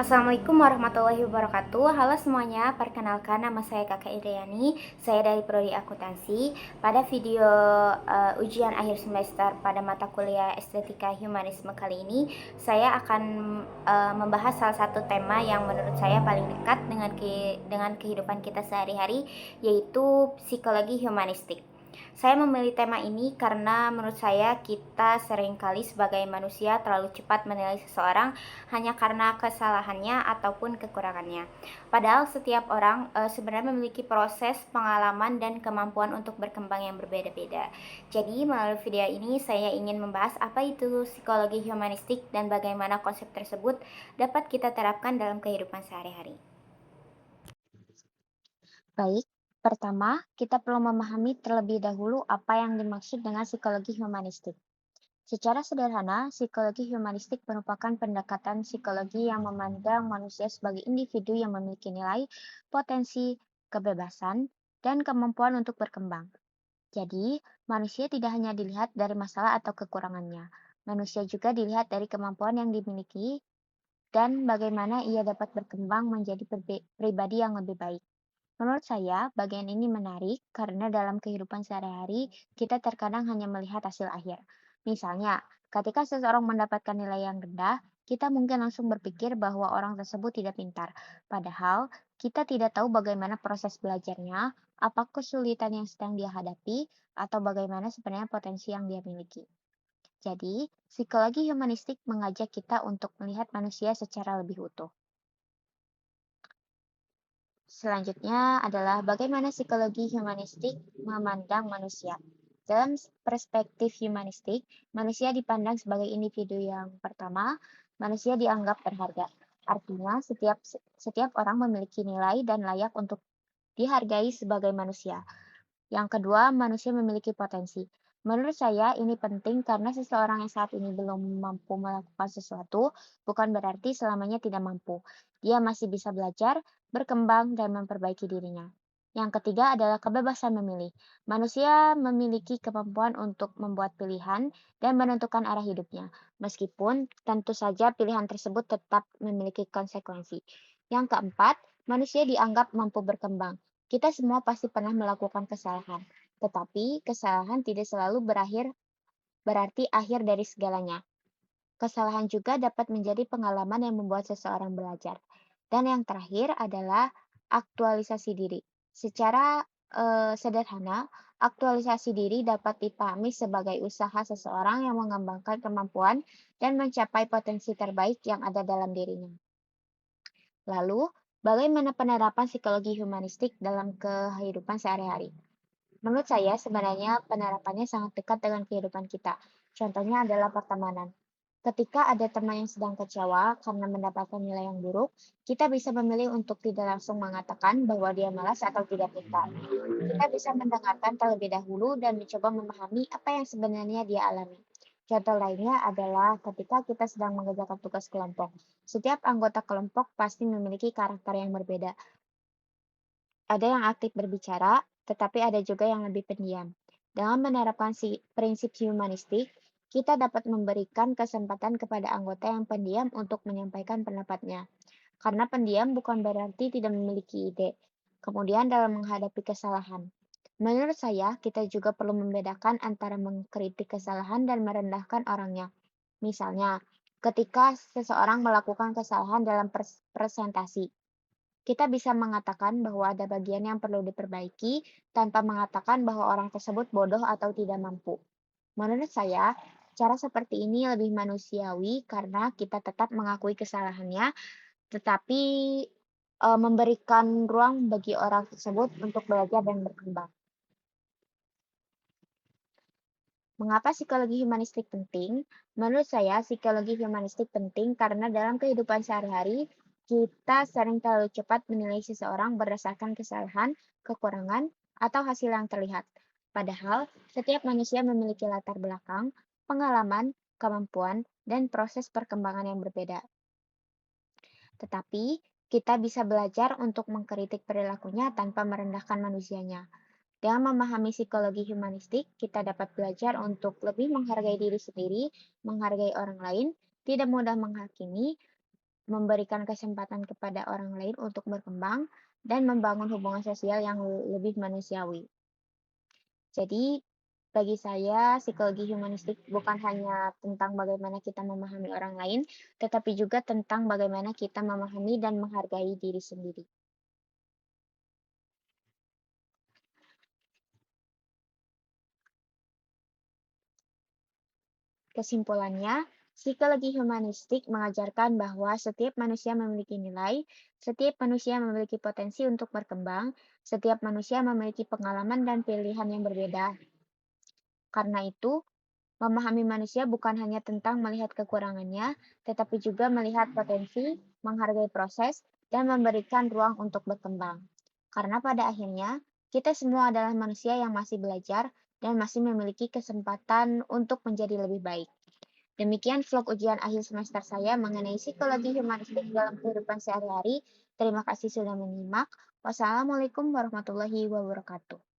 Assalamualaikum warahmatullahi wabarakatuh. Halo semuanya, perkenalkan nama saya Kakak Indriani. Saya dari Prodi Akuntansi. Pada video ujian akhir semester pada mata kuliah Estetika Humanisme kali ini, saya akan membahas salah satu tema yang menurut saya paling dekat dengan kehidupan kita sehari-hari, yaitu psikologi humanistik. Saya memilih tema ini karena menurut saya kita seringkali sebagai manusia terlalu cepat menilai seseorang hanya karena kesalahannya ataupun kekurangannya. Padahal setiap orang sebenarnya memiliki proses, pengalaman, dan kemampuan untuk berkembang yang berbeda-beda. Jadi melalui video ini saya ingin membahas apa itu psikologi humanistik dan bagaimana konsep tersebut dapat kita terapkan dalam kehidupan sehari-hari. Baik, pertama kita perlu memahami terlebih dahulu apa yang dimaksud dengan psikologi humanistik. Secara sederhana, psikologi humanistik merupakan pendekatan psikologi yang memandang manusia sebagai individu yang memiliki nilai, potensi, kebebasan, dan kemampuan untuk berkembang. Jadi, manusia tidak hanya dilihat dari masalah atau kekurangannya, manusia juga dilihat dari kemampuan yang dimiliki dan bagaimana ia dapat berkembang menjadi pribadi yang lebih baik. Menurut saya, bagian ini menarik karena dalam kehidupan sehari-hari, kita terkadang hanya melihat hasil akhir. Misalnya, ketika seseorang mendapatkan nilai yang rendah, kita mungkin langsung berpikir bahwa orang tersebut tidak pintar. Padahal, kita tidak tahu bagaimana proses belajarnya, apa kesulitan yang sedang dia hadapi, atau bagaimana sebenarnya potensi yang dia miliki. Jadi, psikologi humanistik mengajak kita untuk melihat manusia secara lebih utuh. Selanjutnya adalah bagaimana psikologi humanistik memandang manusia. Dalam perspektif humanistik, manusia dipandang sebagai individu yang pertama, manusia dianggap berharga. Artinya, setiap orang memiliki nilai dan layak untuk dihargai sebagai manusia. Yang kedua, manusia memiliki potensi. Menurut saya, ini penting karena seseorang yang saat ini belum mampu melakukan sesuatu bukan berarti selamanya tidak mampu. Dia masih bisa belajar, berkembang, dan memperbaiki dirinya. Yang ketiga adalah kebebasan memilih. Manusia memiliki kemampuan untuk membuat pilihan dan menentukan arah hidupnya, meskipun tentu saja pilihan tersebut tetap memiliki konsekuensi. Yang keempat, manusia dianggap mampu berkembang. Kita semua pasti pernah melakukan kesalahan, tetapi kesalahan tidak selalu berarti akhir dari segalanya. Kesalahan juga dapat menjadi pengalaman yang membuat seseorang belajar. Dan yang terakhir adalah aktualisasi diri. Secara sederhana, aktualisasi diri dapat dipahami sebagai usaha seseorang yang mengembangkan kemampuan dan mencapai potensi terbaik yang ada dalam dirinya. Lalu, bagaimana penerapan psikologi humanistik dalam kehidupan sehari-hari? Menurut saya, sebenarnya penerapannya sangat dekat dengan kehidupan kita. Contohnya adalah pertemanan. Ketika ada teman yang sedang kecewa karena mendapatkan nilai yang buruk, kita bisa memilih untuk tidak langsung mengatakan bahwa dia malas atau tidak pintar. Kita bisa mendengarkan terlebih dahulu dan mencoba memahami apa yang sebenarnya dia alami. Contoh lainnya adalah ketika kita sedang mengerjakan tugas kelompok. Setiap anggota kelompok pasti memiliki karakter yang berbeda. Ada yang aktif berbicara, tetapi ada juga yang lebih pendiam. Dengan menerapkan prinsip humanistik, kita dapat memberikan kesempatan kepada anggota yang pendiam untuk menyampaikan pendapatnya. Karena pendiam bukan berarti tidak memiliki ide. Kemudian dalam menghadapi kesalahan. Menurut saya, kita juga perlu membedakan antara mengkritik kesalahan dan merendahkan orangnya. Misalnya, ketika seseorang melakukan kesalahan dalam presentasi, kita bisa mengatakan bahwa ada bagian yang perlu diperbaiki tanpa mengatakan bahwa orang tersebut bodoh atau tidak mampu. Menurut saya, cara seperti ini lebih manusiawi karena kita tetap mengakui kesalahannya, tetapi memberikan ruang bagi orang tersebut untuk belajar dan berkembang. Mengapa psikologi humanistik penting? Menurut saya, psikologi humanistik penting karena dalam kehidupan sehari-hari, kita sering terlalu cepat menilai seseorang berdasarkan kesalahan, kekurangan, atau hasil yang terlihat. Padahal, setiap manusia memiliki latar belakang, pengalaman, kemampuan, dan proses perkembangan yang berbeda. Tetapi, kita bisa belajar untuk mengkritik perilakunya tanpa merendahkan manusianya. Dengan memahami psikologi humanistik, kita dapat belajar untuk lebih menghargai diri sendiri, menghargai orang lain, tidak mudah menghakimi, memberikan kesempatan kepada orang lain untuk berkembang, dan membangun hubungan sosial yang lebih manusiawi. Jadi, bagi saya, psikologi humanistik bukan hanya tentang bagaimana kita memahami orang lain, tetapi juga tentang bagaimana kita memahami dan menghargai diri sendiri. Kesimpulannya, psikologi humanistik mengajarkan bahwa setiap manusia memiliki nilai, setiap manusia memiliki potensi untuk berkembang, setiap manusia memiliki pengalaman dan pilihan yang berbeda. Karena itu, memahami manusia bukan hanya tentang melihat kekurangannya, tetapi juga melihat potensi, menghargai proses, dan memberikan ruang untuk berkembang. Karena pada akhirnya, kita semua adalah manusia yang masih belajar dan masih memiliki kesempatan untuk menjadi lebih baik. Demikian vlog ujian akhir semester saya mengenai psikologi humanistik dalam kehidupan sehari-hari. Terima kasih sudah menyimak. Wassalamualaikum warahmatullahi wabarakatuh.